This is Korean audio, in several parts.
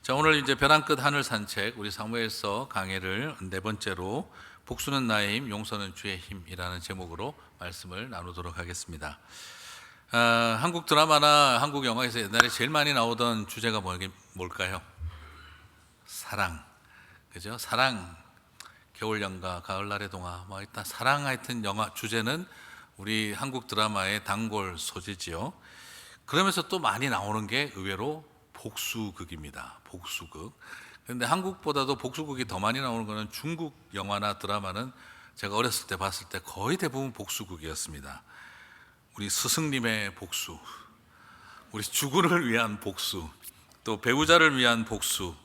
자, 오늘 이제 벼랑 끝 하늘 산책 우리 사무엘서 강해를 네 번째로 복수는 나의 힘, 용서는 주의 힘이라는 제목으로 말씀을 나누도록 하겠습니다. 한국 드라마나 한국 영화에서 옛날에 제일 많이 나오던 주제가 뭘까요? 사랑, 그죠? 사랑, 겨울연가, 가을날의 동화, 뭐 일단 사랑 하여튼 영화 주제는 우리 한국 드라마의 단골 소재지요. 그러면서 또 많이 나오는 게 의외로 복수극입니다. 복수극. 그런데 한국보다도 복수극이 더 많이 나오는 거는 중국 영화나 드라마는 제가 어렸을 때 봤을 때 거의 대부분 복수극이었습니다. 우리 스승님의 복수, 우리 주군을 위한 복수, 또 배우자를 위한 복수,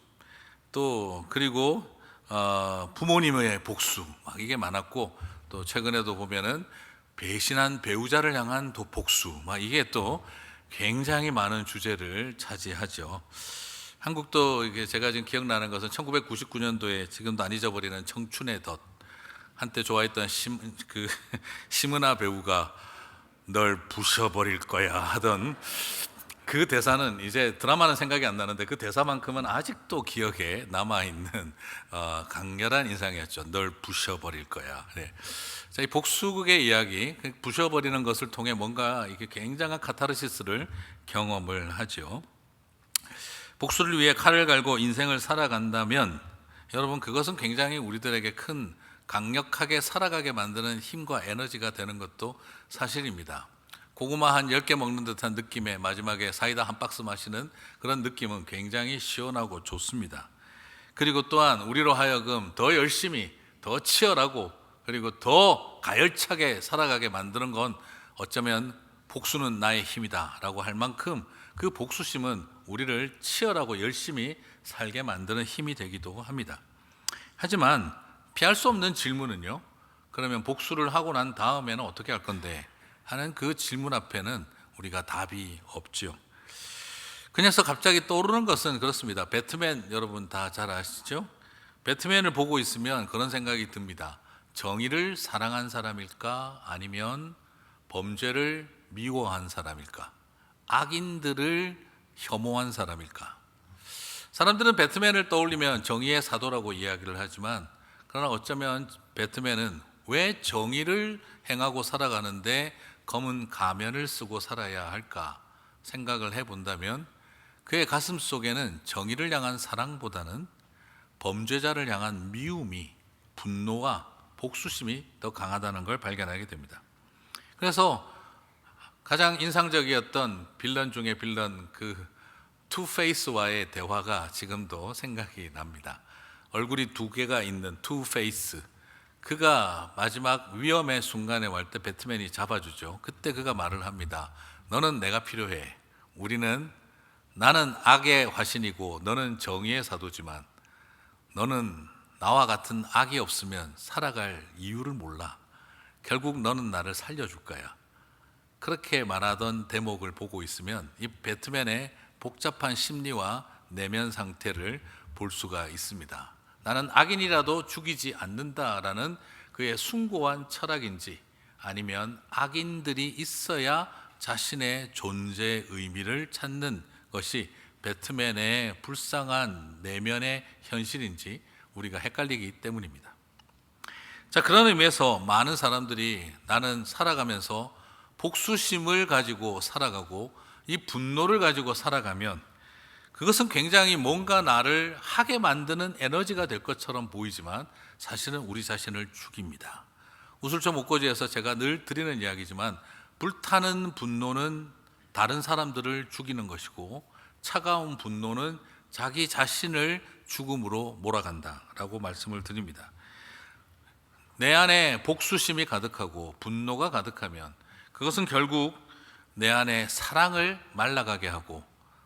또 그리고 부모님의 복수, 막 이게 많았고, 또 최근에도 보면은 배신한 배우자를 향한 복수, 막 이게 또 굉장히 많은 주제를 차지하죠. 한국도 이게 제가 지금 기억나는 것은 1999년도에 지금도 안 잊어버리는 청춘의 덫, 한때 좋아했던 심은하 배우가 널 부셔버릴 거야 하던 그 대사는 이제 드라마는 생각이 안 나는데 그 대사만큼은 아직도 기억에 남아있는 강렬한 인상이었죠. 널 부셔버릴 거야. 네. 자, 이 복수극의 이야기, 부셔버리는 것을 통해 뭔가 이게 굉장한 카타르시스를 경험을 하죠. 복수를 위해 칼을 갈고 인생을 살아간다면 여러분, 그것은 굉장히 우리들에게 큰 강력하게 살아가게 만드는 힘과 에너지가 되는 것도 사실입니다. 고구마 한 10개 먹는 듯한 느낌에 마지막에 사이다 한 박스 마시는 그런 느낌은 굉장히 시원하고 좋습니다. 그리고 또한 우리로 하여금 더 열심히, 더 치열하고 그리고 더 가열차게 살아가게 만드는 건 어쩌면 복수는 나의 힘이다 라고 할 만큼 그 복수심은 우리를 치열하고 열심히 살게 만드는 힘이 되기도 합니다. 하지만 피할 수 없는 질문은요, 그러면 복수를 하고 난 다음에는 어떻게 할 건데 하는 그 질문 앞에는 우리가 답이 없죠. 그래서 갑자기 떠오르는 것은 그렇습니다. 배트맨 여러분 다 잘 아시죠? 배트맨을 보고 있으면 그런 생각이 듭니다. 정의를 사랑한 사람일까? 아니면 범죄를 미워한 사람일까? 악인들을 혐오한 사람일까? 사람들은 배트맨을 떠올리면 정의의 사도라고 이야기를 하지만, 그러나 어쩌면 배트맨은 왜 정의를 행하고 살아가는데 검은 가면을 쓰고 살아야 할까 생각을 해본다면 그의 가슴 속에는 정의를 향한 사랑보다는 범죄자를 향한 미움이, 분노와 복수심이 더 강하다는 걸 발견하게 됩니다. 그래서 가장 인상적이었던 빌런 중에 빌런 그 투페이스와의 대화가 지금도 생각이 납니다. 얼굴이 두 개가 있는 투페이스, 그가 마지막 위험의 순간에 올 때 배트맨이 잡아주죠. 그때 그가 말을 합니다. 너는 내가 필요해. 나는 악의 화신이고 너는 정의의 사도지만 너는 나와 같은 악이 없으면 살아갈 이유를 몰라. 결국 너는 나를 살려줄 거야. 그렇게 말하던 대목을 보고 있으면 이 배트맨의 복잡한 심리와 내면 상태를 볼 수가 있습니다. 나는 악인이라도 죽이지 않는다라는 그의 숭고한 철학인지, 아니면 악인들이 있어야 자신의 존재 의미를 찾는 것이 배트맨의 불쌍한 내면의 현실인지 우리가 헷갈리기 때문입니다. 자, 그런 의미에서 많은 사람들이 나는 살아가면서 복수심을 가지고 살아가고 이 분노를 가지고 살아가면 그것은 굉장히 뭔가 나를 하게 만드는 에너지가 될 것처럼 보이지만 사실은 우리 자신을 죽입니다. 우슬초 목고지에서 제가 늘 드리는 이야기지만 불타는 분노는 다른 사람들을 죽이는 것이고 차가운 분노는 자기 자신을 죽음으로 몰아간다라고 말씀을 드립니다. 내 안에 복수심이 가득하고 분노가 가득하면 그것은 결국 내 안에 사랑을 말라가게 하고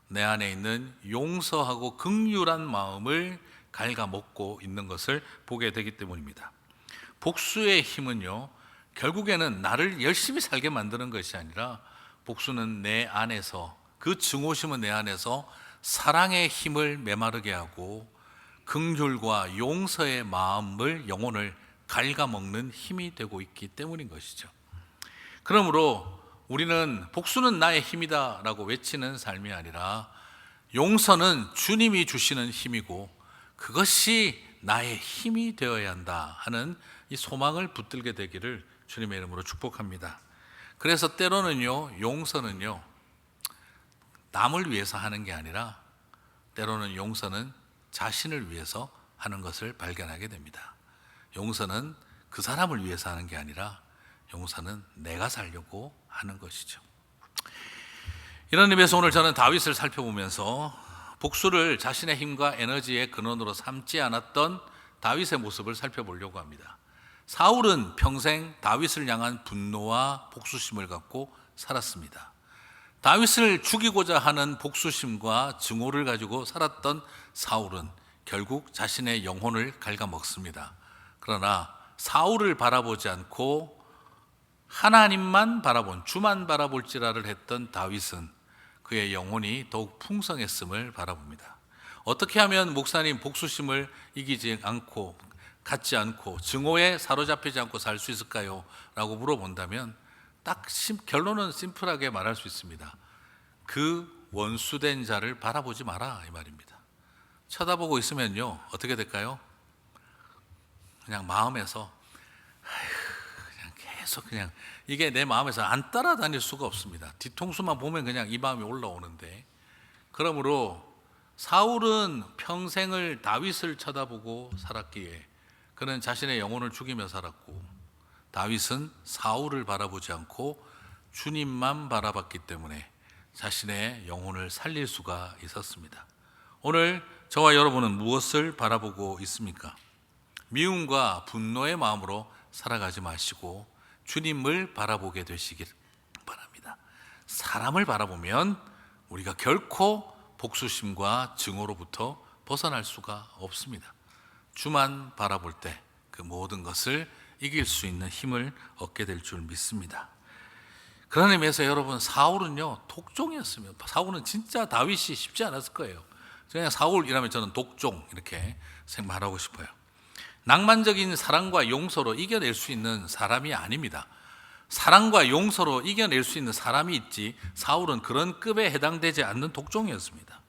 내 안에 있는 용서하고 긍휼한 마음을 갉아먹고 있는 것을 보게 되기 때문입니다. 복수의 힘은요, 결국에는 나를 열심히 살게 만드는 것이 아니라 복수는 내 안에서, 그 증오심은 내 안에서 사랑의 힘을 메마르게 하고 긍휼과 용서의 마음을, 영혼을 갉아먹는 힘이 되고 있기 때문인 것이죠. 그러므로 우리는 복수는 나의 힘이다 라고 외치는 삶이 아니라 용서는 주님이 주시는 힘이고 그것이 나의 힘이 되어야 한다 하는 이 소망을 붙들게 되기를 주님의 이름으로 축복합니다. 그래서 때로는요, 용서는요, 남을 위해서 하는 게 아니라 때로는 용서는 자신을 위해서 하는 것을 발견하게 됩니다. 용서는 그 사람을 위해서 하는 게 아니라 용서는 내가 살려고 하는 것이죠. 이런 의미에서 오늘 저는 다윗을 살펴보면서 복수를 자신의 힘과 에너지의 근원으로 삼지 않았던 다윗의 모습을 살펴보려고 합니다. 사울은 평생 다윗을 향한 분노와 복수심을 갖고 살았습니다. 다윗을 죽이고자 하는 복수심과 증오를 가지고 살았던 사울은 결국 자신의 영혼을 갉아먹습니다. 그러나 사울을 바라보지 않고 하나님만 바라본, 주만 바라볼지라를 했던 다윗은 그의 영혼이 더욱 풍성했음을 바라봅니다. 어떻게 하면 목사님 복수심을 이기지 않고 갖지 않고 증오에 사로잡히지 않고 살 수 있을까요? 라고 물어본다면 딱 결론은 심플하게 말할 수 있습니다. 그 원수된 자를 바라보지 마라, 이 말입니다. 쳐다보고 있으면요 어떻게 될까요? 그냥 마음에서 그냥 계속 그냥 이게 내 마음에서 안 따라다닐 수가 없습니다. 뒤통수만 보면 그냥 이 마음이 올라오는데, 그러므로 사울은 평생을 다윗을 쳐다보고 살았기에 그는 자신의 영혼을 죽이며 살았고, 다윗은 사울을 바라보지 않고 주님만 바라봤기 때문에 자신의 영혼을 살릴 수가 있었습니다. 오늘 저와 여러분은 무엇을 바라보고 있습니까? 미움과 분노의 마음으로 살아가지 마시고 주님을 바라보게 되시길 바랍니다. 사람을 바라보면 우리가 결코 복수심과 증오로부터 벗어날 수가 없습니다. 주만 바라볼 때 그 모든 것을 이길 수 있는 힘을 얻게 될 줄 믿습니다. 그런 의미에서 여러분, 사울은요 독종이었으면, 사울은 진짜 다윗이 쉽지 않았을 거예요. 그냥 사울이라면 저는 독종 이렇게 말하고 싶어요. 낭만적인 사랑과 용서로 이겨낼 수 있는 사람이 아닙니다. 사랑과 용서로 이겨낼 수 있는 사람이 있지, 사울은 그런 급에 해당되지 않는 독종이었습니다.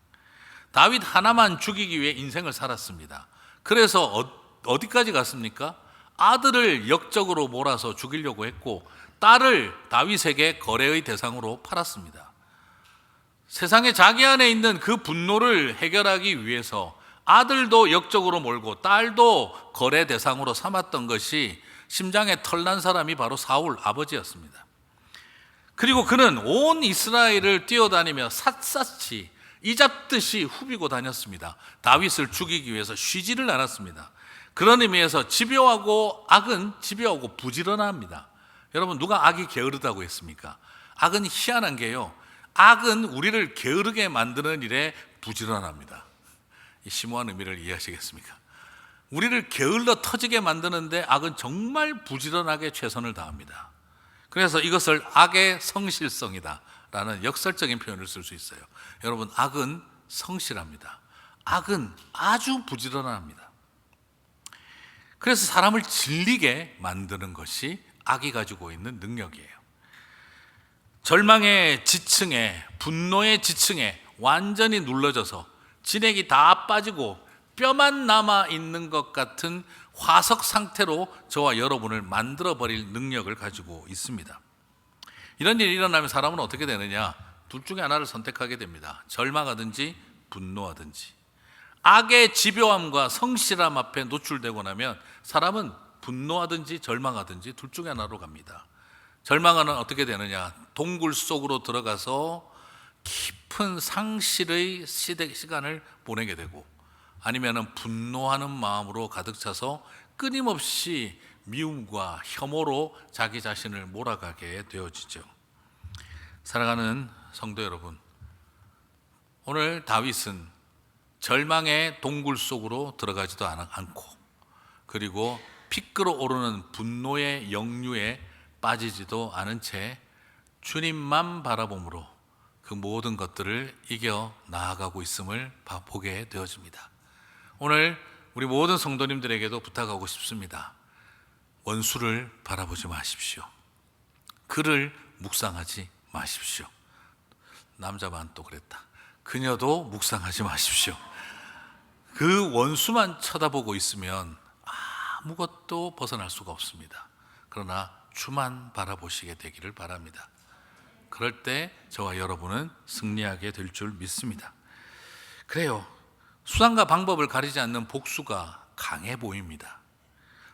다윗 하나만 죽이기 위해 인생을 살았습니다. 그래서 어디까지 갔습니까? 아들을 역적으로 몰아서 죽이려고 했고 딸을 다윗에게 거래의 대상으로 팔았습니다. 세상에 자기 안에 있는 그 분노를 해결하기 위해서 아들도 역적으로 몰고 딸도 거래 대상으로 삼았던 것이 심장에 털난 사람이 바로 사울 아버지였습니다. 그리고 그는 온 이스라엘을 뛰어다니며 샅샅이 이잡듯이 후비고 다녔습니다. 다윗을 죽이기 위해서 쉬지를 않았습니다. 그런 의미에서 집요하고 악은 집요하고 부지런합니다. 여러분, 누가 악이 게으르다고 했습니까? 악은 희한한 게요, 악은 우리를 게으르게 만드는 일에 부지런합니다. 이 심오한 의미를 이해하시겠습니까? 우리를 게을러 터지게 만드는데 악은 정말 부지런하게 최선을 다합니다. 그래서 이것을 악의 성실성이다 라는 역설적인 표현을 쓸 수 있어요. 여러분, 악은 성실합니다. 악은 아주 부지런합니다. 그래서 사람을 질리게 만드는 것이 악이 가지고 있는 능력이에요. 절망의 지층에, 분노의 지층에 완전히 눌러져서 진액이 다 빠지고 뼈만 남아 있는 것 같은 화석 상태로 저와 여러분을 만들어버릴 능력을 가지고 있습니다. 이런 일이 일어나면 사람은 어떻게 되느냐? 둘 중에 하나를 선택하게 됩니다. 절망하든지 분노하든지. 악의 집요함과 성실함 앞에 노출되고 나면 사람은 분노하든지 절망하든지 둘 중에 하나로 갑니다. 절망하는 어떻게 되느냐? 동굴 속으로 들어가서 깊은 상실의 시간을 보내게 되고, 아니면 분노하는 마음으로 가득 차서 끊임없이 미움과 혐오로 자기 자신을 몰아가게 되어지죠. 사랑하는 성도 여러분, 오늘 다윗은 절망의 동굴 속으로 들어가지도 않고, 그리고 피끓어 오르는 분노의 역류에 빠지지도 않은 채 주님만 바라봄으로 그 모든 것들을 이겨 나아가고 있음을 보게 되어집니다. 오늘 우리 모든 성도님들에게도 부탁하고 싶습니다. 원수를 바라보지 마십시오. 그를 묵상하지 마십시오. 남자만 또 그랬다. 그녀도 묵상하지 마십시오. 그 원수만 쳐다보고 있으면 아무것도 벗어날 수가 없습니다. 그러나 주만 바라보시게 되기를 바랍니다. 그럴 때 저와 여러분은 승리하게 될 줄 믿습니다. 그래요. 수단과 방법을 가리지 않는 복수가 강해 보입니다.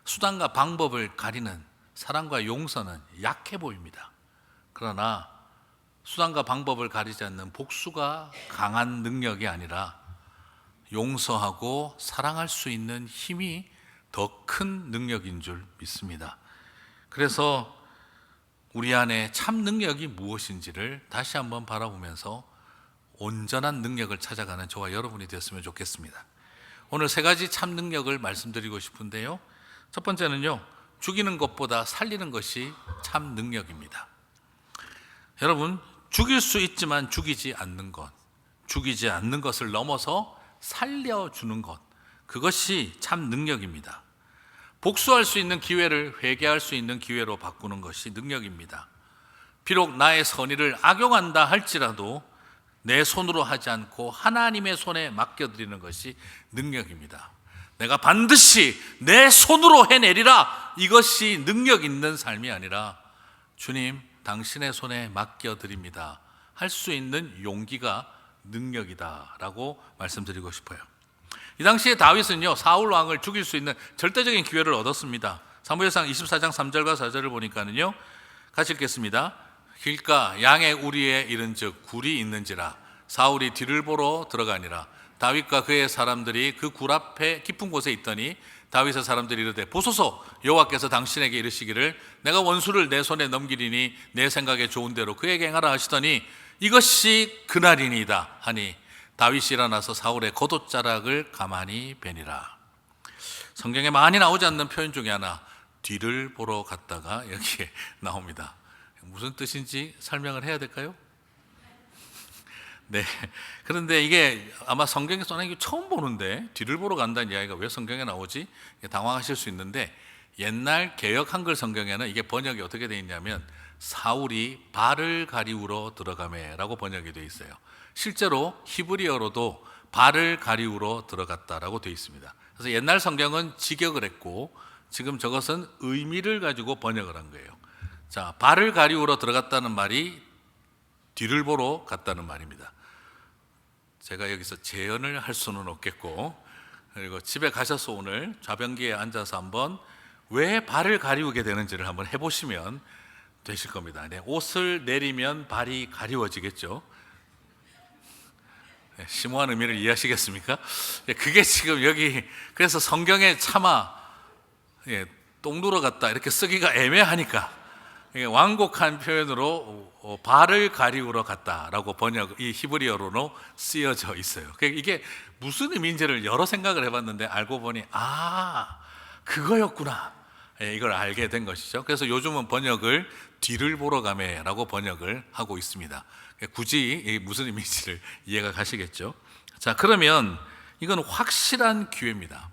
수단과 방법을 가리는 사랑과 용서는 약해 보입니다. 그러나 수단과 방법을 가리지 않는 복수가 강한 능력이 아니라 용서하고 사랑할 수 있는 힘이 더 큰 능력인 줄 믿습니다. 그래서 우리 안에 참 능력이 무엇인지를 다시 한번 바라보면서 온전한 능력을 찾아가는 저와 여러분이 되었으면 좋겠습니다. 오늘 세 가지 참 능력을 말씀드리고 싶은데요. 첫 번째는요, 죽이는 것보다 살리는 것이 참 능력입니다. 여러분, 죽일 수 있지만 죽이지 않는 것, 죽이지 않는 것을 넘어서 살려주는 것, 그것이 참 능력입니다. 복수할 수 있는 기회를 회개할 수 있는 기회로 바꾸는 것이 능력입니다. 비록 나의 선의를 악용한다 할지라도 내 손으로 하지 않고 하나님의 손에 맡겨드리는 것이 능력입니다. 내가 반드시 내 손으로 해내리라, 이것이 능력 있는 삶이 아니라 주님, 당신의 손에 맡겨드립니다 할 수 있는 용기가 능력이다 라고 말씀드리고 싶어요. 이 당시에 다윗은요, 사울 왕을 죽일 수 있는 절대적인 기회를 얻었습니다. 사무엘상 24장 3절과 4절을 보니까는요, 같이 읽겠습니다. 길가 양의 우리에 이른즉 굴이 있는지라 사울이 뒤를 보러 들어가니라. 다윗과 그의 사람들이 그 굴 앞에 깊은 곳에 있더니 다윗의 사람들이 이르되 보소서, 여호와께서 당신에게 이르시기를 내가 원수를 내 손에 넘기리니 내 생각에 좋은 대로 그에게 행하라 하시더니 이것이 그날이니이다 하니 다윗이 일어나서 사울의 겉옷자락을 가만히 베니라. 성경에 많이 나오지 않는 표현 중에 하나, 뒤를 보러 갔다가 여기에 나옵니다. 무슨 뜻인지 설명을 해야 될까요? 네. 그런데 이게 아마 성경에 써놓은 게 처음 보는데 뒤를 보러 간다는 이야기가 왜 성경에 나오지? 당황하실 수 있는데, 옛날 개역 한글 성경에는 이게 번역이 어떻게 되어 있냐면 사울이 발을 가리우러 들어가매라고 번역이 되어 있어요. 실제로 히브리어로도 발을 가리우러 들어갔다라고 되어 있습니다. 그래서 옛날 성경은 직역을 했고 지금 저것은 의미를 가지고 번역을 한 거예요. 자, 발을 가리우러 들어갔다는 말이 뒤를 보러 갔다는 말입니다. 제가 여기서 재연을 할 수는 없겠고, 그리고 집에 가셔서 오늘 좌변기에 앉아서 한번 왜 발을 가리우게 되는지를 한번 해보시면 되실 겁니다. 네, 옷을 내리면 발이 가리워지겠죠. 네, 심오한 의미를 이해하시겠습니까? 네, 그게 지금 여기, 그래서 성경에 차마 똥 누러 갔다 이렇게 쓰기가 애매하니까 완곡한 표현으로 발을 가리우러 갔다라고 번역, 이 히브리어로 쓰여져 있어요. 이게 무슨 의미인지를 여러 생각을 해봤는데 알고 보니 그거였구나, 이걸 알게 된 것이죠. 그래서 요즘은 번역을 뒤를 보러 가매라고 번역을 하고 있습니다. 굳이 무슨 의미인지를 이해가 가시겠죠. 자, 그러면 이건 확실한 기회입니다.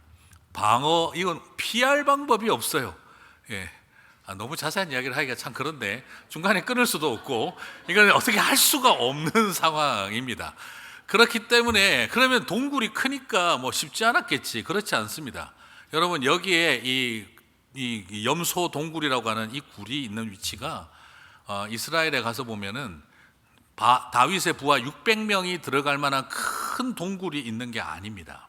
이건 피할 방법이 없어요. 너무 자세한 이야기를 하기가 참 그런데 중간에 끊을 수도 없고 이건 어떻게 할 수가 없는 상황입니다. 그렇기 때문에, 그러면 동굴이 크니까 뭐 쉽지 않았겠지, 그렇지 않습니다. 여러분, 여기에 이 염소 동굴이라고 하는 이 굴이 있는 위치가 이스라엘에 가서 보면은 다윗의 부하 600명이 들어갈 만한 큰 동굴이 있는 게 아닙니다.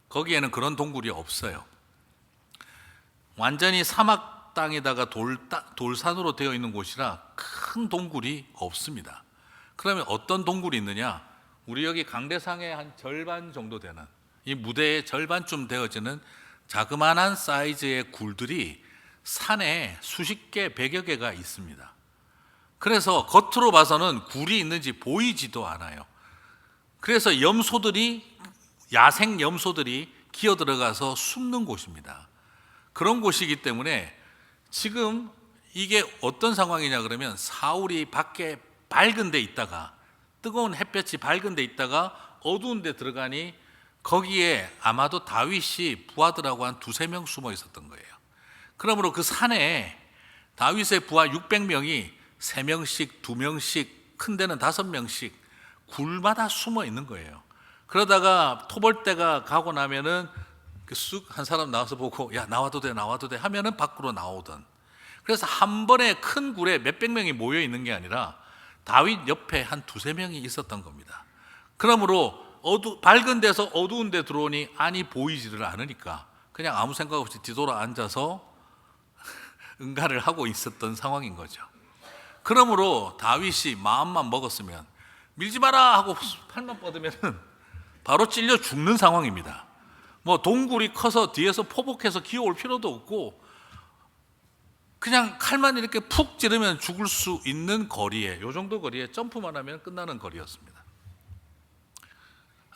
거기에는 그런 동굴이 없어요. 완전히 사막 땅에다가 돌산으로 되어 있는 곳이라 큰 동굴이 없습니다. 그러면 어떤 동굴이 있느냐? 우리 여기 강대상의 한 절반 정도 되는, 이 무대의 절반쯤 되어지는 자그마한 사이즈의 굴들이 산에 수십 개, 100여 개가 있습니다. 그래서 겉으로 봐서는 굴이 있는지 보이지도 않아요. 그래서 야생 염소들이 기어 들어가서 숨는 곳입니다. 그런 곳이기 때문에 지금 이게 어떤 상황이냐 그러면, 사울이 밖에 밝은 데 있다가, 뜨거운 햇볕이 밝은 데 있다가 어두운 데 들어가니 거기에 아마도 다윗이 부하들하고 한 2-3명 숨어 있었던 거예요. 그러므로 그 산에 다윗의 부하 600명이 3명씩, 2명씩, 큰 데는 5명씩 굴마다 숨어 있는 거예요. 그러다가 토벌대가 가고 나면은 쑥 한 사람 나와서 보고 야 나와도 돼 나와도 돼 하면은 밖으로 나오던. 그래서 한 번에 큰 굴에 몇백 명이 모여 있는 게 아니라 다윗 옆에 한 두세 명이 있었던 겁니다. 그러므로 밝은 데서 어두운 데 들어오니 안이 보이지를 않으니까 그냥 아무 생각 없이 뒤돌아 앉아서 응가를 하고 있었던 상황인 거죠. 그러므로 다윗이 마음만 먹었으면 밀지 마라 하고 팔만 뻗으면 바로 찔려 죽는 상황입니다. 뭐 동굴이 커서 뒤에서 포복해서 기어올 필요도 없고 그냥 칼만 이렇게 푹 찌르면 죽을 수 있는 거리에, 이 정도 거리에 점프만 하면 끝나는 거리였습니다.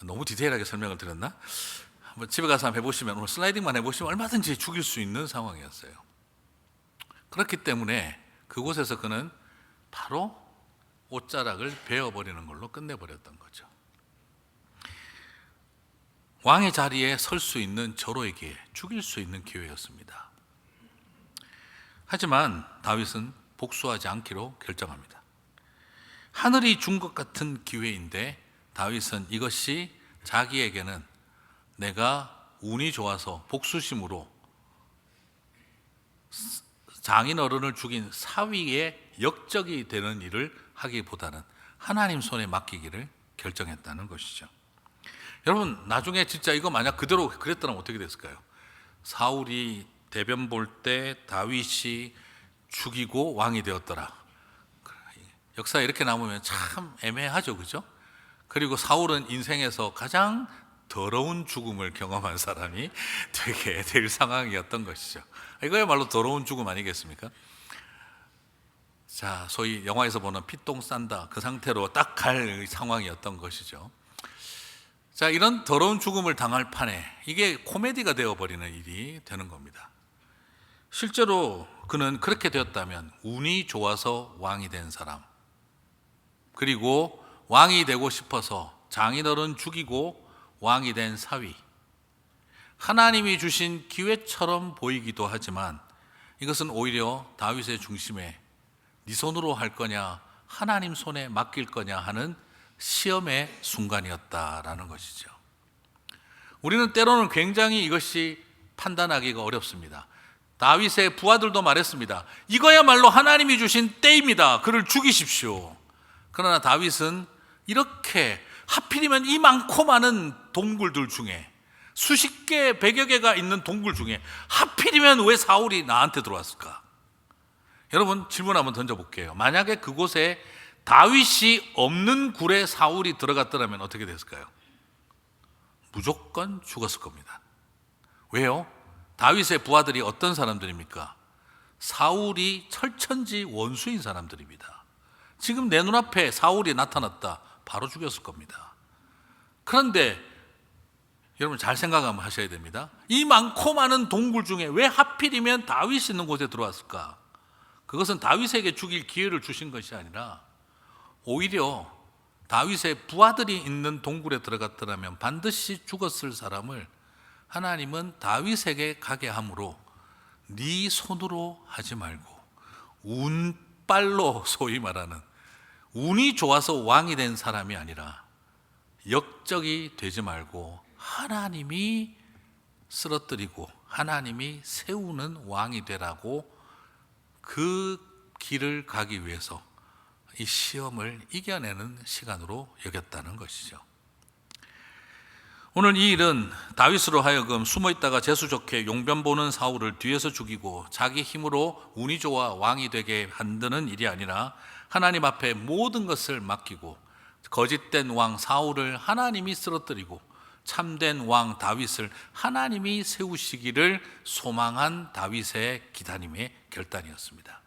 너무 디테일하게 설명을 드렸나? 한번 집에 가서 한번 해보시면, 오늘 슬라이딩만 해보시면 얼마든지 죽일 수 있는 상황이었어요. 그렇기 때문에 그곳에서 그는 바로 옷자락을 베어버리는 걸로 끝내버렸던 거죠. 왕의 자리에 설 수 있는 저로에게 죽일 수 있는 기회였습니다. 하지만 다윗은 복수하지 않기로 결정합니다. 하늘이 준 것 같은 기회인데 다윗은 이것이 자기에게는 내가 운이 좋아서 복수심으로 장인 어른을 죽인 사위의 역적이 되는 일을 하기보다는 하나님 손에 맡기기를 결정했다는 것이죠. 여러분, 나중에 진짜 이거 만약 그대로 그랬더라면 어떻게 됐을까요? 사울이 대변 볼 때 다윗이 죽이고 왕이 되었더라. 역사 이렇게 남으면 참 애매하죠, 그죠? 그리고 사울은 인생에서 가장 더러운 죽음을 경험한 사람이 되게 될 상황이었던 것이죠. 이거야말로 더러운 죽음 아니겠습니까? 자, 소위 영화에서 보는 피똥 싼다, 그 상태로 딱 갈 상황이었던 것이죠. 자, 이런 더러운 죽음을 당할 판에 이게 코미디가 되어버리는 일이 되는 겁니다. 실제로 그는 그렇게 되었다면 운이 좋아서 왕이 된 사람, 그리고 왕이 되고 싶어서 장인어른 죽이고 왕이 된 사위, 하나님이 주신 기회처럼 보이기도 하지만 이것은 오히려 다윗의 중심에 네 손으로 할 거냐 하나님 손에 맡길 거냐 하는 시험의 순간이었다라는 것이죠. 우리는 때로는 굉장히 이것이 판단하기가 어렵습니다. 다윗의 부하들도 말했습니다. 이거야말로 하나님이 주신 때입니다. 그를 죽이십시오. 그러나 다윗은 이렇게 하필이면 이 많고 많은 동굴들 중에 수십 개, 100여 개가 있는 동굴 중에 하필이면 왜 사울이 나한테 들어왔을까? 여러분, 질문 한번 던져볼게요. 만약에 그곳에 다윗이 없는 굴에 사울이 들어갔더라면 어떻게 됐을까요? 무조건 죽었을 겁니다. 왜요? 다윗의 부하들이 어떤 사람들입니까? 사울이 철천지 원수인 사람들입니다. 지금 내 눈앞에 사울이 나타났다, 바로 죽였을 겁니다. 그런데 여러분 잘 생각 한번 하셔야 됩니다. 이 많고 많은 동굴 중에 왜 하필이면 다윗이 있는 곳에 들어왔을까? 그것은 다윗에게 죽일 기회를 주신 것이 아니라 오히려 다윗의 부하들이 있는 동굴에 들어갔더라면 반드시 죽었을 사람을 하나님은 다윗에게 가게 함으로 네 손으로 하지 말고 운빨로, 소위 말하는 운이 좋아서 왕이 된 사람이 아니라 역적이 되지 말고 하나님이 쓰러뜨리고 하나님이 세우는 왕이 되라고 그 길을 가기 위해서 이 시험을 이겨내는 시간으로 여겼다는 것이죠. 오늘 이 일은 다윗으로 하여금 숨어있다가 재수 좋게 용변 보는 사울을 뒤에서 죽이고 자기 힘으로 운이 좋아 왕이 되게 만드는 일이 아니라 하나님 앞에 모든 것을 맡기고 거짓된 왕 사울을 하나님이 쓰러뜨리고 참된 왕 다윗을 하나님이 세우시기를 소망한 다윗의 기다림의 결단이었습니다.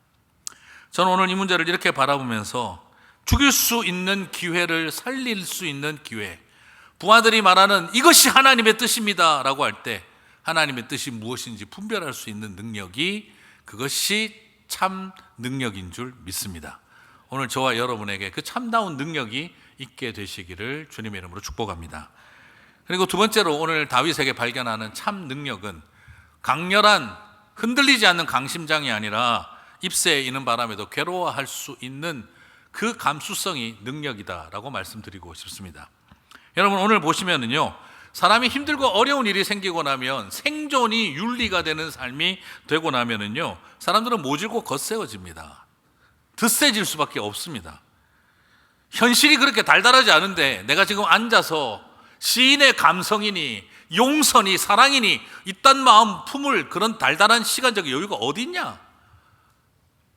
저는 오늘 이 문제를 이렇게 바라보면서 죽일 수 있는 기회를 살릴 수 있는 기회, 부하들이 말하는 이것이 하나님의 뜻입니다 라고 할 때 하나님의 뜻이 무엇인지 분별할 수 있는 능력이, 그것이 참 능력인 줄 믿습니다. 오늘 저와 여러분에게 그 참다운 능력이 있게 되시기를 주님의 이름으로 축복합니다. 그리고 두 번째로 오늘 다윗에게 발견하는 참 능력은 강렬한 흔들리지 않는 강심장이 아니라 입새에 이는 바람에도 괴로워할 수 있는 그 감수성이 능력이다라고 말씀드리고 싶습니다. 여러분, 오늘 보시면은요, 사람이 힘들고 어려운 일이 생기고 나면, 생존이 윤리가 되는 삶이 되고 나면은요, 사람들은 모질고 겉세워집니다. 드세질 수밖에 없습니다. 현실이 그렇게 달달하지 않은데 내가 지금 앉아서 시인의 감성이니 용서니 사랑이니 이딴 마음 품을 그런 달달한 시간적 여유가 어디 있냐?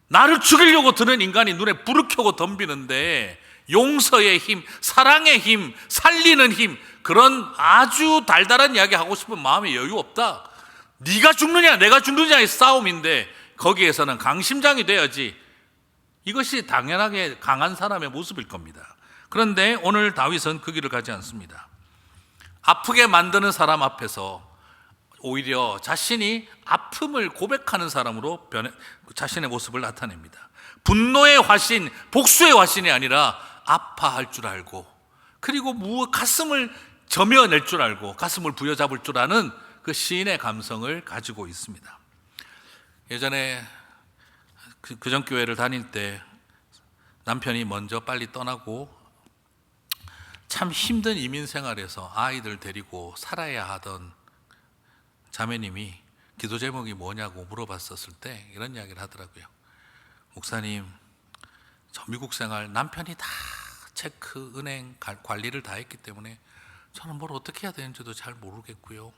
나를 죽이려고 드는 인간이 눈에 불을 켜고 덤비는데 용서의 힘, 사랑의 힘, 살리는 힘, 그런 아주 달달한 이야기 하고 싶은 마음에 여유 없다. 네가 죽느냐 내가 죽느냐의 싸움인데 거기에서는 강심장이 돼야지. 이것이 당연하게 강한 사람의 모습일 겁니다. 그런데 오늘 다윗은 그 길을 가지 않습니다. 아프게 만드는 사람 앞에서 오히려 자신이 아픔을 고백하는 사람으로 자신의 모습을 나타냅니다. 분노의 화신, 복수의 화신이 아니라 아파할 줄 알고, 그리고 가슴을 저며낼 줄 알고 가슴을 부여잡을 줄 아는 그 시인의 감성을 가지고 있습니다. 예전에 그전 교회를 다닐 때 남편이 먼저 빨리 떠나고 참 힘든 이민 생활에서 아이들 데리고 살아야 하던 자매님이 기도 제목이 뭐냐고 물어봤었을 때 이런 이야기를 하더라고요. 목사님, 저 미국 생활 남편이 다 체크, 은행 관리를 다 했기 때문에 저는 뭘 어떻게 해야 되는지도 잘 모르겠고요.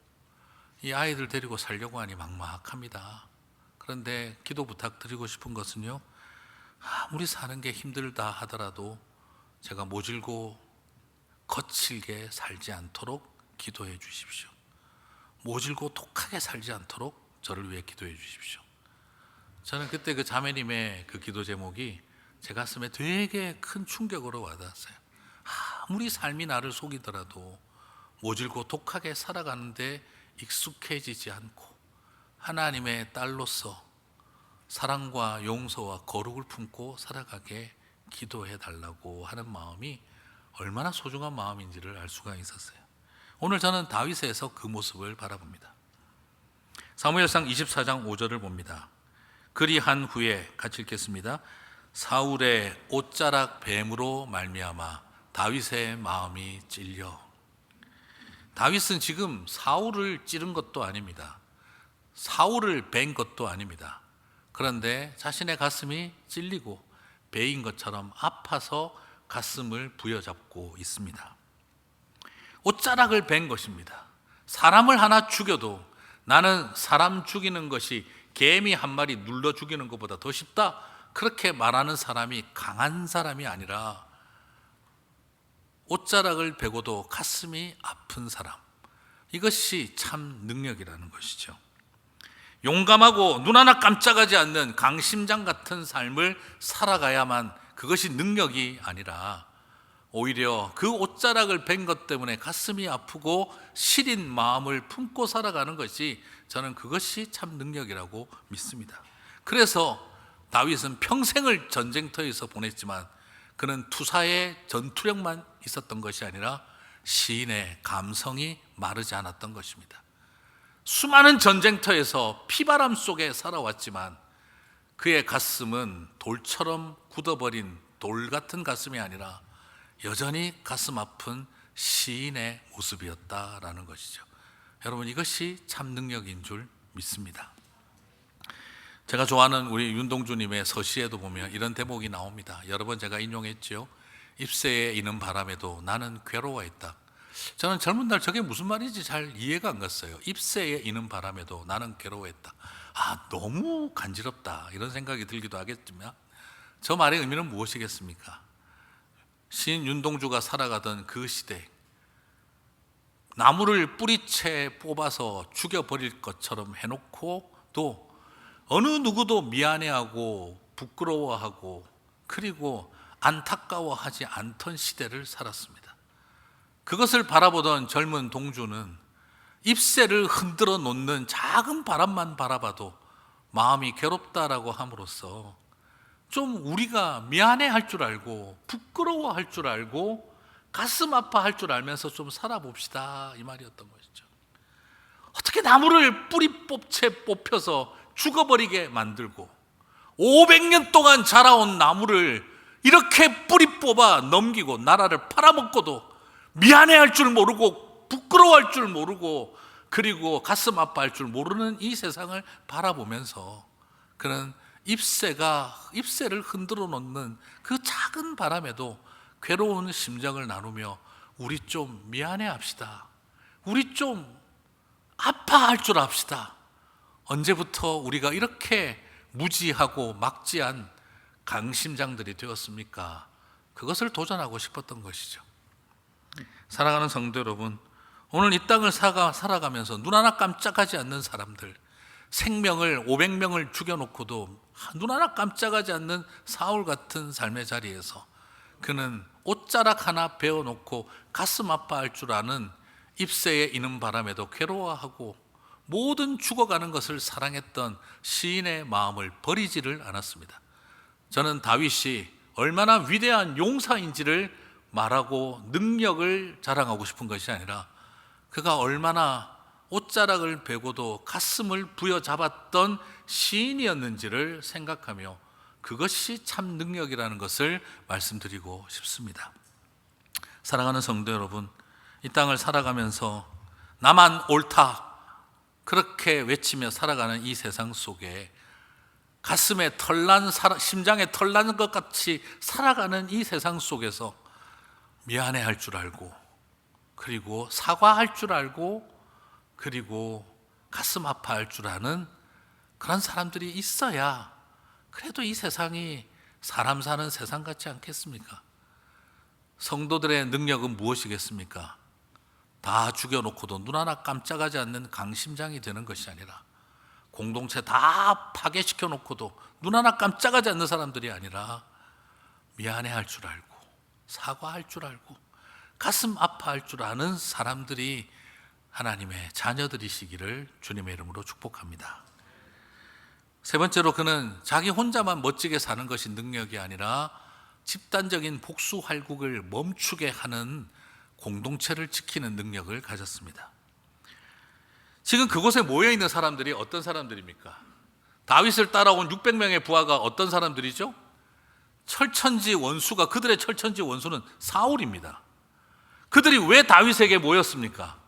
이 아이들 데리고 살려고 하니 막막합니다. 그런데 기도 부탁드리고 싶은 것은요, 아무리 사는 게 힘들다 하더라도 제가 모질고 거칠게 살지 않도록 기도해 주십시오. 모질고 독하게 살지 않도록 저를 위해 기도해 주십시오. 저는 그때 그 자매님의 그 기도 제목이 제 가슴에 되게 큰 충격으로 와닿았어요. 아무리 삶이 나를 속이더라도 모질고 독하게 살아가는데 익숙해지지 않고 하나님의 딸로서 사랑과 용서와 거룩을 품고 살아가게 기도해 달라고 하는 마음이 얼마나 소중한 마음인지를 알 수가 있었어요. 오늘 저는 다윗에서 그 모습을 바라봅니다. 사무엘상 24장 5절을 봅니다. 그리한 후에 같이 읽겠습니다. 사울의 옷자락 뱀으로 말미암아 다윗의 마음이 찔려. 다윗은 지금 사울을 찌른 것도 아닙니다. 사울을 벤 것도 아닙니다. 그런데 자신의 가슴이 찔리고 베인 것처럼 아파서 가슴을 부여잡고 있습니다. 옷자락을 벤 것입니다. 사람을 하나 죽여도 나는 사람 죽이는 것이 개미 한 마리 눌러 죽이는 것보다 더 쉽다, 그렇게 말하는 사람이 강한 사람이 아니라 옷자락을 베고도 가슴이 아픈 사람, 이것이 참 능력이라는 것이죠. 용감하고 눈 하나 깜짝하지 않는 강심장 같은 삶을 살아가야만 그것이 능력이 아니라 오히려 그 옷자락을 벤 것 때문에 가슴이 아프고 시린 마음을 품고 살아가는 것이, 저는 그것이 참 능력이라고 믿습니다. 그래서 다윗은 평생을 전쟁터에서 보냈지만 그는 투사의 전투력만 있었던 것이 아니라 시인의 감성이 마르지 않았던 것입니다. 수많은 전쟁터에서 피바람 속에 살아왔지만 그의 가슴은 돌처럼 굳어버린 돌 같은 가슴이 아니라 여전히 가슴 아픈 시인의 모습이었다라는 것이죠. 여러분, 이것이 참 능력인 줄 믿습니다. 제가 좋아하는 우리 윤동주님의 서시에도 보면 이런 대목이 나옵니다. 여러 번 제가 인용했죠. 잎새에 이는 바람에도 나는 괴로워했다. 저는 젊은 날 저게 무슨 말인지 잘 이해가 안 갔어요. 잎새에 이는 바람에도 나는 괴로워했다. 너무 간지럽다, 이런 생각이 들기도 하겠지만 저 말의 의미는 무엇이겠습니까? 시인 윤동주가 살아가던 그 시대, 나무를 뿌리채 뽑아서 죽여버릴 것처럼 해놓고 또 어느 누구도 미안해하고 부끄러워하고 그리고 안타까워하지 않던 시대를 살았습니다. 그것을 바라보던 젊은 동주는 잎새를 흔들어 놓는 작은 바람만 바라봐도 마음이 괴롭다라고 함으로써 좀 우리가 미안해할 줄 알고 부끄러워할 줄 알고 가슴 아파할 줄 알면서 좀 살아봅시다, 이 말이었던 것이죠. 어떻게 나무를 뿌리 뽑채 뽑혀서 죽어버리게 만들고 500년 동안 자라온 나무를 이렇게 뿌리 뽑아 넘기고 나라를 팔아먹고도 미안해할 줄 모르고 부끄러워할 줄 모르고 그리고 가슴 아파할 줄 모르는 이 세상을 바라보면서 그는 ip새를 흔들어 놓는 그 작은 바람에도 괴로운 심정을 나누며 우리 좀 미안해 합시다. 우리 좀 아파할 줄 압시다. 언제부터 우리가 이렇게 무지하고 막지한 강심장들이 되었습니까? 그것을 도전하고 싶었던 것이죠. 사랑하는 성도 여러분, 오늘 이 땅을 살아가면서 눈 하나 깜짝하지 않는 사람들, 생명을 500명을 죽여놓고도 눈 하나 깜짝하지 않는 사울 같은 삶의 자리에서 그는 옷자락 하나 베어놓고 가슴 아파할 줄 아는 ip새에 이는 바람에도 괴로워하고 모든 죽어가는 것을 사랑했던 시인의 마음을 버리지를 않았습니다. 저는 다윗이 얼마나 위대한 용사인지를 말하고 능력을 자랑하고 싶은 것이 아니라 그가 얼마나 옷자락을 베고도 가슴을 부여잡았던 시인이었는지를 생각하며 그것이 참 능력이라는 것을 말씀드리고 싶습니다. 사랑하는 성도 여러분, 이 땅을 살아가면서 나만 옳다 그렇게 외치며 살아가는 이 세상 속에 가슴에 심장에 털난 것 같이 살아가는 이 세상 속에서 미안해할 줄 알고 그리고 사과할 줄 알고 그리고 가슴 아파할 줄 아는 그런 사람들이 있어야 그래도 이 세상이 사람 사는 세상 같지 않겠습니까? 성도들의 능력은 무엇이겠습니까? 다 죽여놓고도 눈 하나 깜짝하지 않는 강심장이 되는 것이 아니라 공동체 다 파괴시켜 놓고도 눈 하나 깜짝하지 않는 사람들이 아니라 미안해할 줄 알고 사과할 줄 알고 가슴 아파할 줄 아는 사람들이 하나님의 자녀들이시기를 주님의 이름으로 축복합니다. 세 번째로 그는 자기 혼자만 멋지게 사는 것이 능력이 아니라 집단적인 복수활국을 멈추게 하는 공동체를 지키는 능력을 가졌습니다. 지금 그곳에 모여있는 사람들이 어떤 사람들입니까? 다윗을 따라온 600명의 부하가 어떤 사람들이죠? 그들의 철천지 원수는 사울입니다. 그들이 왜 다윗에게 모였습니까?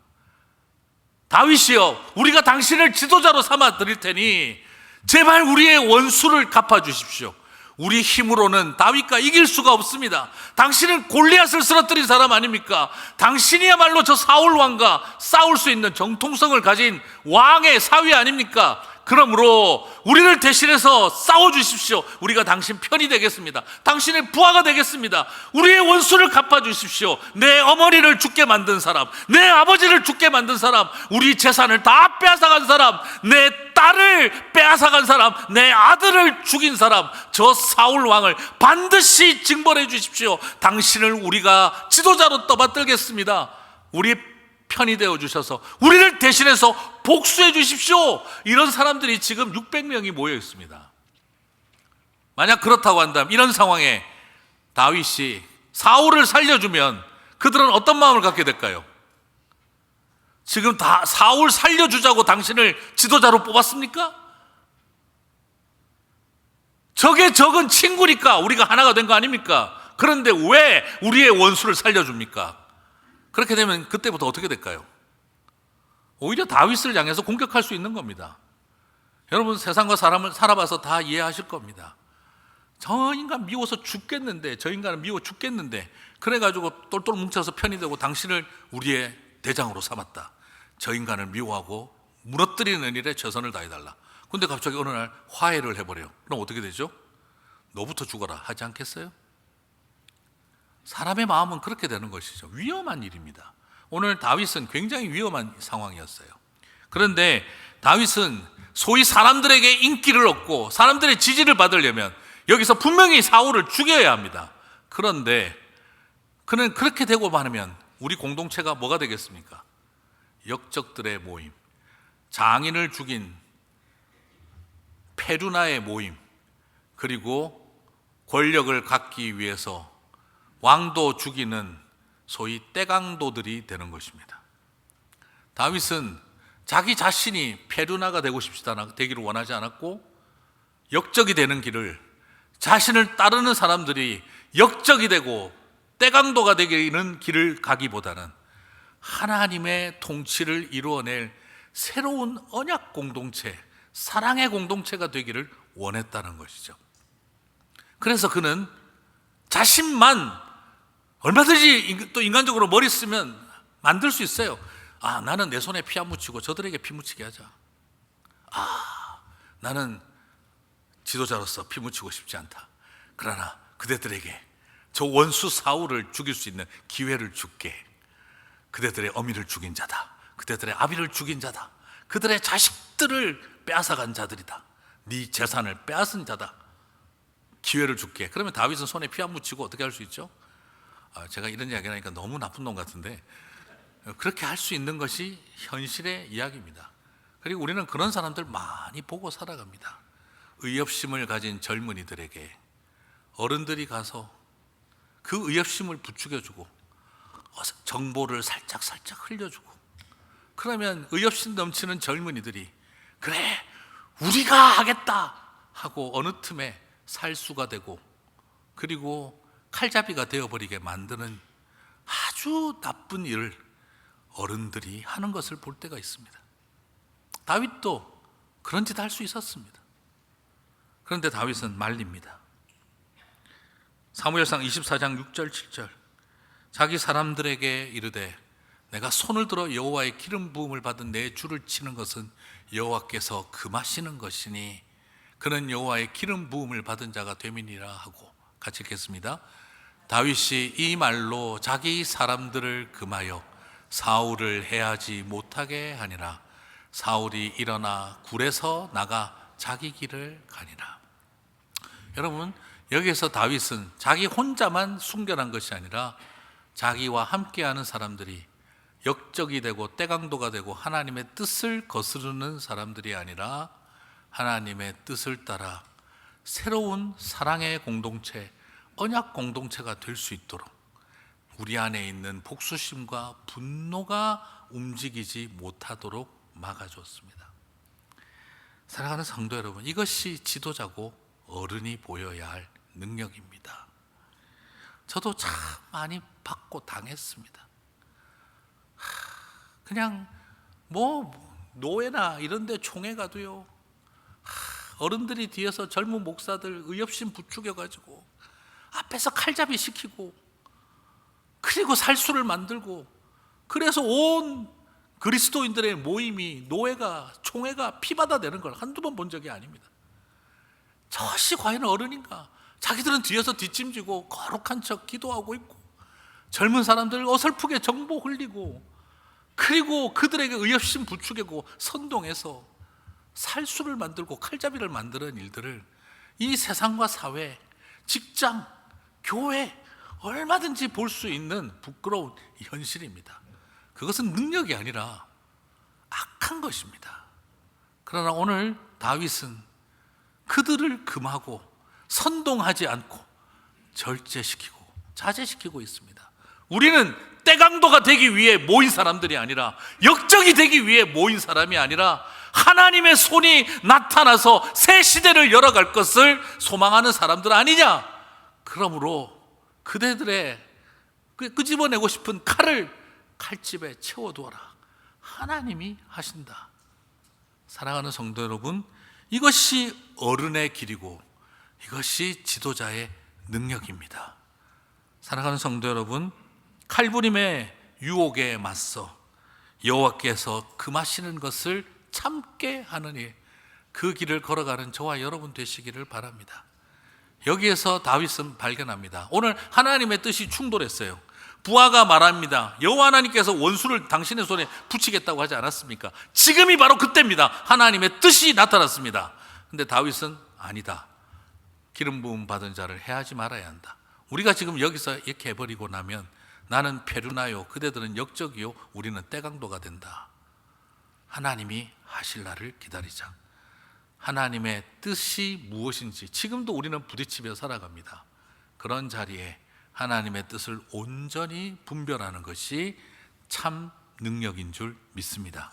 다윗이여, 우리가 당신을 지도자로 삼아 드릴 테니 제발 우리의 원수를 갚아주십시오. 우리 힘으로는 다윗과 이길 수가 없습니다. 당신은 골리앗을 쓰러뜨린 사람 아닙니까? 당신이야말로 저 사울 왕과 싸울 수 있는 정통성을 가진 왕의 사위 아닙니까? 그러므로 우리를 대신해서 싸워주십시오. 우리가 당신 편이 되겠습니다. 당신의 부하가 되겠습니다. 우리의 원수를 갚아주십시오. 내 어머니를 죽게 만든 사람, 내 아버지를 죽게 만든 사람, 우리 재산을 다 빼앗아간 사람, 내 딸을 빼앗아간 사람, 내 아들을 죽인 사람, 저 사울 왕을 반드시 징벌해 주십시오. 당신을 우리가 지도자로 떠받들겠습니다. 우리 편이 되어 주셔서 우리를 대신해서 복수해 주십시오. 이런 사람들이 지금 600명이 모여 있습니다. 만약 그렇다고 한다면 이런 상황에 다윗이 사울을 살려주면 그들은 어떤 마음을 갖게 될까요? 지금 다 사울 살려주자고 당신을 지도자로 뽑았습니까? 적의 적은 친구니까 우리가 하나가 된 거 아닙니까? 그런데 왜 우리의 원수를 살려줍니까? 그렇게 되면 그때부터 어떻게 될까요? 오히려 다윗을 향해서 공격할 수 있는 겁니다. 여러분 세상과 사람을 살아봐서 다 이해하실 겁니다. 저 인간 미워서 죽겠는데, 저 인간은 미워 죽겠는데 그래가지고 똘똘 뭉쳐서 편이 되고 당신을 우리의 대장으로 삼았다. 저 인간을 미워하고 무너뜨리는 일에 최선을 다해달라. 근데 갑자기 어느 날 화해를 해버려요. 그럼 어떻게 되죠? 너부터 죽어라 하지 않겠어요? 사람의 마음은 그렇게 되는 것이죠. 위험한 일입니다. 오늘 다윗은 굉장히 위험한 상황이었어요. 그런데 다윗은 소위 사람들에게 인기를 얻고 사람들의 지지를 받으려면 여기서 분명히 사울을 죽여야 합니다. 그런데 그는 그렇게 되고 말하면 우리 공동체가 뭐가 되겠습니까? 역적들의 모임, 장인을 죽인 페루나의 모임, 그리고 권력을 갖기 위해서 왕도 죽이는 소위 떼강도들이 되는 것입니다. 다윗은 자기 자신이 페루나가 되기를 원하지 않았고 역적이 되는 길을 자신을 따르는 사람들이 역적이 되고 때강도가 되기는 길을 가기보다는 하나님의 통치를 이루어낼 새로운 언약 공동체, 사랑의 공동체가 되기를 원했다는 것이죠. 그래서 그는 자신만 얼마든지 또 인간적으로 머리 쓰면 만들 수 있어요. 나는 내 손에 피 안 묻히고 저들에게 피 묻히게 하자. 나는 지도자로서 피 묻히고 싶지 않다. 그러나 그대들에게 저 원수 사울을 죽일 수 있는 기회를 줄게. 그대들의 어미를 죽인 자다. 그대들의 아비를 죽인 자다. 그들의 자식들을 빼앗아간 자들이다. 네 재산을 빼앗은 자다. 기회를 줄게. 그러면 다윗은 손에 피 안 묻히고 어떻게 할 수 있죠? 제가 이런 이야기 하니까 너무 나쁜 놈 같은데 그렇게 할 수 있는 것이 현실의 이야기입니다. 그리고 우리는 그런 사람들 많이 보고 살아갑니다. 의협심을 가진 젊은이들에게 어른들이 가서 그 의협심을 부추겨주고 정보를 살짝 흘려주고, 그러면 의협심 넘치는 젊은이들이 그래 우리가 하겠다 하고 어느 틈에 살수가 되고, 그리고 칼잡이가 되어버리게 만드는 아주 나쁜 일을 어른들이 하는 것을 볼 때가 있습니다. 다윗도 그런 짓 할 수 있었습니다. 그런데 다윗은 말립니다. 사무엘상 24장 6절 7절 자기 사람들에게 이르되 내가 손을 들어 여호와의 기름 부음을 받은 내 주를 치는 것은 여호와께서 금하시는 것이니 그는 여호와의 기름 부음을 받은 자가 됨이니라 하고, 같이 읽겠습니다. 다윗이 이 말로 자기 사람들을 금하여 사울을 해하지 못하게 하니라. 사울이 일어나 굴에서 나가 자기 길을 가니라. 여러분, 여기에서 다윗은 자기 혼자만 순결한 것이 아니라 자기와 함께하는 사람들이 역적이 되고 때강도가 되고 하나님의 뜻을 거스르는 사람들이 아니라 하나님의 뜻을 따라 새로운 사랑의 공동체, 언약 공동체가 될 수 있도록 우리 안에 있는 복수심과 분노가 움직이지 못하도록 막아줬습니다. 사랑하는 성도 여러분, 이것이 지도자고 어른이 보여야 할 능력입니다. 저도 참 많이 받고 당했습니다. 그냥 노회나 이런 데 총회 가도요, 어른들이 뒤에서 젊은 목사들 의협심 부추겨가지고 앞에서 칼잡이 시키고, 그리고 살수를 만들고, 그래서 온 그리스도인들의 모임이, 노회가, 총회가 피바다 되는 걸 한두 번 본 적이 아닙니다. 저것이 과연 어른인가? 자기들은 뒤에서 뒷짐지고 거룩한 척 기도하고 있고, 젊은 사람들 어설프게 정보 흘리고, 그리고 그들에게 의협심 부추기고 선동해서 살수를 만들고 칼잡이를 만드는 일들을 이 세상과 사회, 직장, 교회 얼마든지 볼 수 있는 부끄러운 현실입니다. 그것은 능력이 아니라 악한 것입니다. 그러나 오늘 다윗은 그들을 금하고 선동하지 않고 절제시키고 자제시키고 있습니다. 우리는 때강도가 되기 위해 모인 사람들이 아니라, 역적이 되기 위해 모인 사람이 아니라 하나님의 손이 나타나서 새 시대를 열어갈 것을 소망하는 사람들 아니냐? 그러므로 그대들의 끄집어내고 싶은 칼을 칼집에 채워두어라. 하나님이 하신다. 사랑하는 성도 여러분, 이것이 어른의 길이고 이것이 지도자의 능력입니다. 사랑하는 성도 여러분, 칼부림의 유혹에 맞서 여호와께서 금하시는 것을 참게 하는 일, 그 길을 걸어가는 저와 여러분 되시기를 바랍니다. 여기에서 다윗은 발견합니다. 오늘 하나님의 뜻이 충돌했어요. 부하가 말합니다. 여호와 하나님께서 원수를 당신의 손에 붙이겠다고 하지 않았습니까? 지금이 바로 그때입니다. 하나님의 뜻이 나타났습니다. 근데 다윗은 아니다. 기름 부음 받은 자를 해하지 말아야 한다. 우리가 지금 여기서 이렇게 해버리고 나면 나는 페루나요, 그대들은 역적이요, 우리는 때강도가 된다. 하나님이 하실 날을 기다리자. 하나님의 뜻이 무엇인지 지금도 우리는 부딪히며 살아갑니다. 그런 자리에 하나님의 뜻을 온전히 분별하는 것이 참 능력인 줄 믿습니다.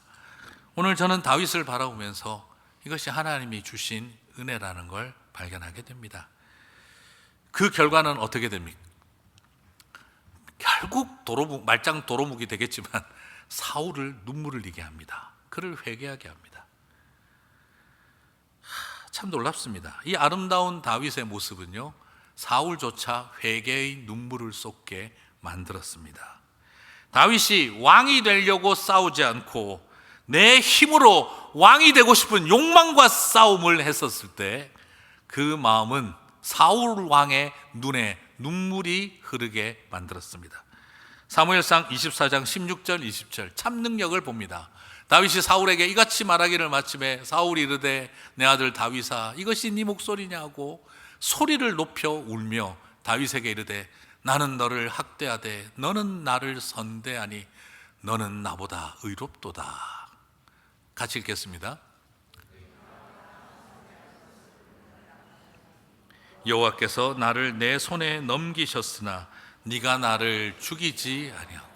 오늘 저는 다윗을 바라보면서 이것이 하나님이 주신 은혜라는 걸 발견하게 됩니다. 그 결과는 어떻게 됩니까? 결국 말짱 도루묵이 되겠지만 사울을 눈물을 흘리게 합니다. 그를 회개하게 합니다. 참 놀랍습니다. 이 아름다운 다윗의 모습은요, 사울조차 회개의 눈물을 쏟게 만들었습니다. 다윗이 왕이 되려고 싸우지 않고 내 힘으로 왕이 되고 싶은 욕망과 싸움을 했었을 때 그 마음은 사울 왕의 눈에 눈물이 흐르게 만들었습니다. 사무엘상 24장 16절 20절 참 능력을 봅니다. 다윗이 사울에게 이같이 말하기를 마침에 사울이 이르되 내 아들 다윗아 이것이 네 목소리냐고 소리를 높여 울며 다윗에게 이르되 나는 너를 학대하되 너는 나를 선대하니 너는 나보다 의롭도다. 같이 읽겠습니다. 여호와께서 나를 내 손에 넘기셨으나 네가 나를 죽이지 아니하고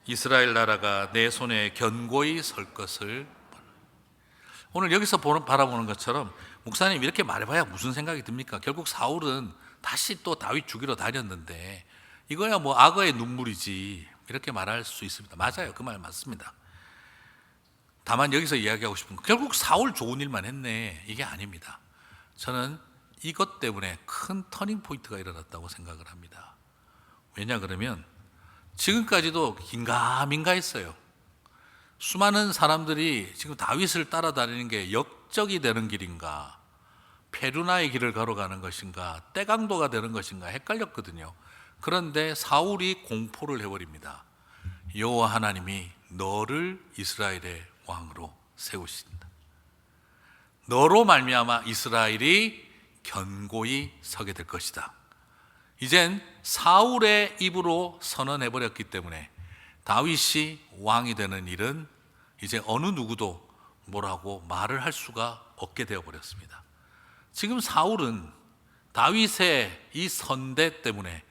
이스라엘 나라가 내 손에 견고히 설 것을. 오늘 여기서 바라보는 것처럼 목사님 이렇게 말해봐야 무슨 생각이 듭니까? 결국 사울은 다시 또 다윗 죽이러 다녔는데 이거야 뭐 악어의 눈물이지 이렇게 말할 수 있습니다. 맞아요. 그 말 맞습니다. 다만 여기서 이야기하고 싶은 건 결국 사울 좋은 일만 했네 이게 아닙니다. 저는 이것 때문에 큰 터닝 포인트가 일어났다고 생각을 합니다. 왜냐 그러면 지금까지도 긴가민가 했어요. 수많은 사람들이 지금 다윗을 따라다니는 게 역적이 되는 길인가 페루나의 길을 걸어가는 것인가 떼강도가 되는 것인가 헷갈렸거든요. 그런데 사울이 공포를 해버립니다. 여호와 하나님이 너를 이스라엘의 왕으로 세우신다. 너로 말미암아 이스라엘이 견고히 서게 될 것이다. 이젠 사울의 입으로 선언해버렸기 때문에 다윗이 왕이 되는 일은 이제 어느 누구도 뭐라고 말을 할 수가 없게 되어버렸습니다. 지금 사울은 다윗의 이 선대 때문에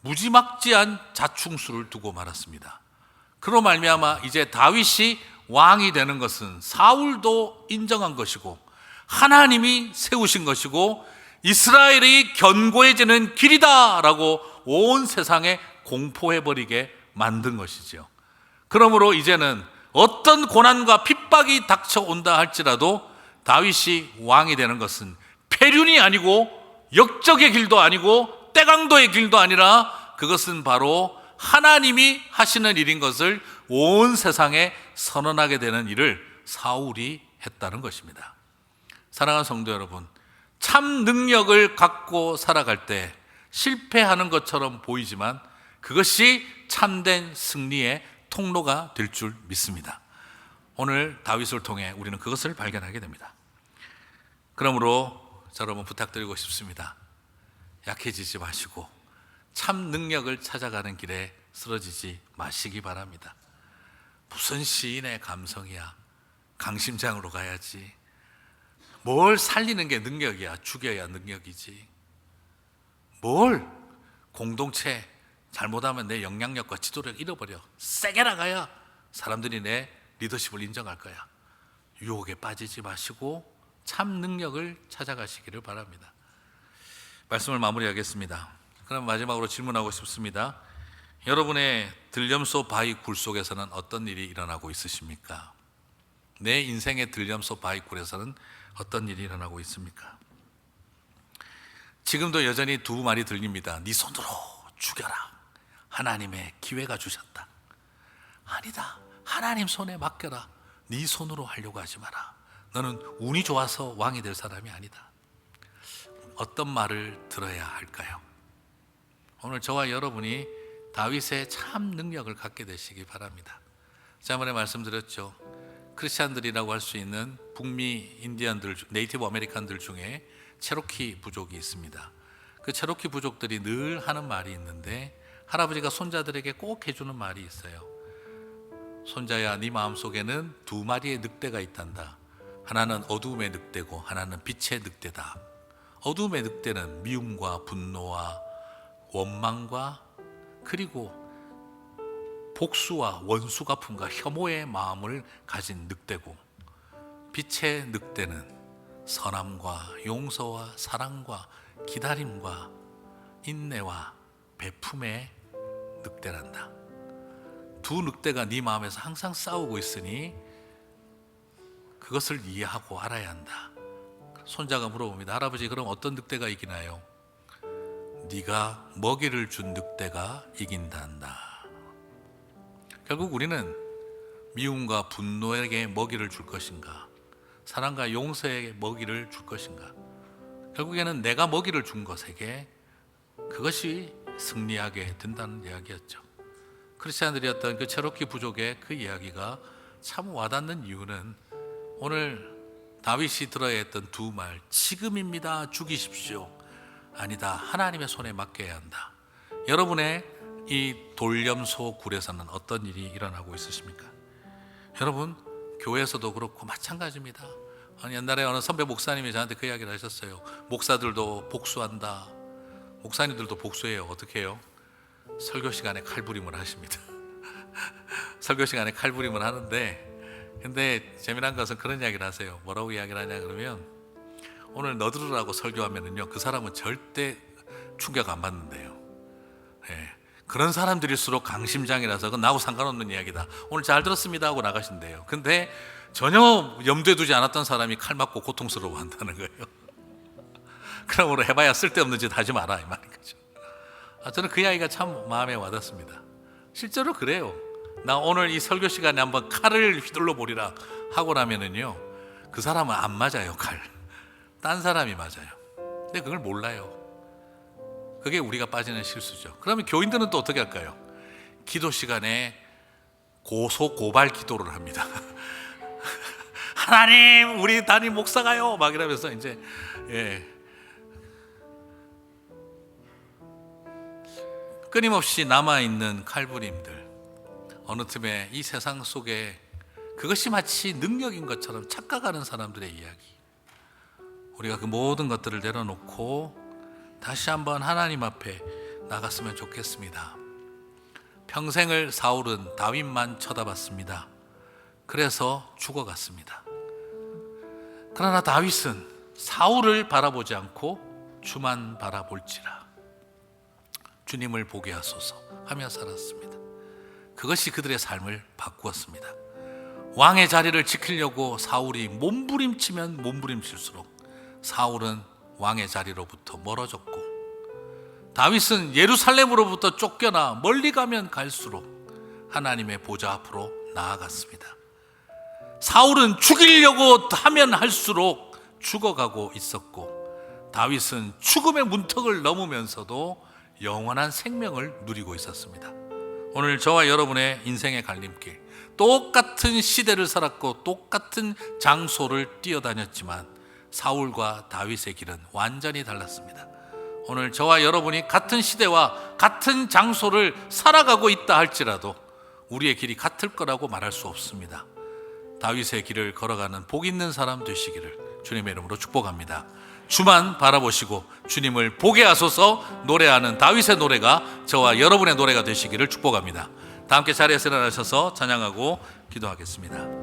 무지막지한 자충수를 두고 말았습니다. 그로 말미암아 이제 다윗이 왕이 되는 것은 사울도 인정한 것이고 하나님이 세우신 것이고 이스라엘이 견고해지는 길이다라고 온 세상에 공포해버리게 만든 것이죠. 그러므로 이제는 어떤 고난과 핍박이 닥쳐온다 할지라도 다윗이 왕이 되는 것은 폐륜이 아니고 역적의 길도 아니고 떼강도의 길도 아니라 그것은 바로 하나님이 하시는 일인 것을 온 세상에 선언하게 되는 일을 사울이 했다는 것입니다. 사랑하는 성도 여러분, 참 능력을 갖고 살아갈 때 실패하는 것처럼 보이지만 그것이 참된 승리의 통로가 될 줄 믿습니다. 오늘 다윗을 통해 우리는 그것을 발견하게 됩니다. 그러므로 여러분 부탁드리고 싶습니다. 약해지지 마시고 참 능력을 찾아가는 길에 쓰러지지 마시기 바랍니다. 무슨 시인의 감성이야. 강심장으로 가야지. 뭘 살리는 게 능력이야. 죽여야 능력이지. 뭘 공동체 잘못하면 내 영향력과 지도력 잃어버려. 세게 나가야 사람들이 내 리더십을 인정할 거야. 유혹에 빠지지 마시고 참 능력을 찾아가시기를 바랍니다. 말씀을 마무리하겠습니다. 그럼 마지막으로 질문하고 싶습니다. 여러분의 들염소 바위 굴 속에서는 어떤 일이 일어나고 있으십니까? 내 인생의 들염소 바위 굴에서는 어떤 일이 일어나고 있습니까? 지금도 여전히 두 말이 들립니다. 네 손으로 죽여라. 하나님의 기회가 주셨다. 아니다. 하나님 손에 맡겨라. 네 손으로 하려고 하지 마라. 너는 운이 좋아서 왕이 될 사람이 아니다. 어떤 말을 들어야 할까요? 오늘 저와 여러분이 다윗의 참 능력을 갖게 되시기 바랍니다. 지난번에 말씀드렸죠. 크리스찬들이라고 할 수 있는 북미 인디언들, 네이티브 아메리칸들 중에 체로키 부족이 있습니다. 그 체로키 부족들이 늘 하는 말이 있는데 할아버지가 손자들에게 꼭 해주는 말이 있어요. 손자야, 네 마음속에는 두 마리의 늑대가 있단다. 하나는 어두움의 늑대고 하나는 빛의 늑대다. 어두움의 늑대는 미움과 분노와 원망과 그리고 복수와 원수 갚음과 혐오의 마음을 가진 늑대고, 빛의 늑대는 선함과 용서와 사랑과 기다림과 인내와 베품의 늑대란다. 두 늑대가 네 마음에서 항상 싸우고 있으니 그것을 이해하고 알아야 한다. 손자가 물어봅니다. 할아버지, 그럼 어떤 늑대가 이기나요? 네가 먹이를 준 늑대가 이긴단다. 결국 우리는 미움과 분노에게 먹이를 줄 것인가, 사랑과 용서에게 먹이를 줄 것인가. 결국에는 내가 먹이를 준 것에게 그것이 승리하게 된다는 이야기였죠. 크리스찬들이었던 그 체로키 부족의 그 이야기가 참 와닿는 이유는 오늘 다윗이 들어야 했던 두 말, 지금입니다, 죽이십시오. 아니다, 하나님의 손에 맡겨야 한다. 여러분의 이 돌염소 굴에서는 어떤 일이 일어나고 있으십니까? 여러분, 교회에서도 그렇고 마찬가지입니다. 옛날에 어느 선배 목사님이 저한테 그 이야기를 하셨어요. 목사들도 복수한다. 목사님들도 복수해요. 어떻게 해요? 설교 시간에 칼부림을 하십니다. 설교 시간에 칼부림을 하는데, 근데 재미난 것은 그런 이야기를 하세요. 뭐라고 이야기를 하냐 그러면, 오늘 너 들으라고 설교하면은요, 그 사람은 절대 충격 안 받는데요. 예, 그런 사람들일수록 강심장이라서 그건 나하고 상관없는 이야기다. 오늘 잘 들었습니다 하고 나가신대요. 근데 전혀 염두에 두지 않았던 사람이 칼 맞고 고통스러워 한다는 거예요. 그러므로 해봐야 쓸데없는 짓 하지 마라, 이 말인 거죠. 저는 그 이야기가 참 마음에 와닿습니다. 실제로 그래요. 나 오늘 이 설교 시간에 한번 칼을 휘둘러 보리라 하고 나면은요, 그 사람은 안 맞아요, 칼. 딴 사람이 맞아요. 근데 그걸 몰라요. 그게 우리가 빠지는 실수죠. 그러면 교인들은 또 어떻게 할까요? 기도 시간에 고소 고발 기도를 합니다. 하나님, 우리 담임 목사가요, 막 이러면서 이제, 끊임없이 남아있는 칼부림들, 어느 틈에 이 세상 속에 그것이 마치 능력인 것처럼 착각하는 사람들의 이야기. 우리가 그 모든 것들을 내려놓고 다시 한번 하나님 앞에 나갔으면 좋겠습니다. 평생을 사울은 다윗만 쳐다봤습니다. 그래서 죽어갔습니다. 그러나 다윗은 사울을 바라보지 않고 주만 바라볼지라, 주님을 보게 하소서 하며 살았습니다. 그것이 그들의 삶을 바꾸었습니다. 왕의 자리를 지키려고 사울이 몸부림치면 몸부림칠수록 사울은 왕의 자리로부터 멀어졌고, 다윗은 예루살렘으로부터 쫓겨나 멀리 가면 갈수록 하나님의 보좌 앞으로 나아갔습니다. 사울은 죽이려고 하면 할수록 죽어가고 있었고, 다윗은 죽음의 문턱을 넘으면서도 영원한 생명을 누리고 있었습니다. 오늘 저와 여러분의 인생의 갈림길, 똑같은 시대를 살았고 똑같은 장소를 뛰어다녔지만 사울과 다윗의 길은 완전히 달랐습니다. 오늘 저와 여러분이 같은 시대와 같은 장소를 살아가고 있다 할지라도 우리의 길이 같을 거라고 말할 수 없습니다. 다윗의 길을 걸어가는 복 있는 사람 되시기를 주님의 이름으로 축복합니다. 주만 바라보시고 주님을 보게 하소서 노래하는 다윗의 노래가 저와 여러분의 노래가 되시기를 축복합니다. 다 함께 자리에서 일어나셔서 찬양하고 기도하겠습니다.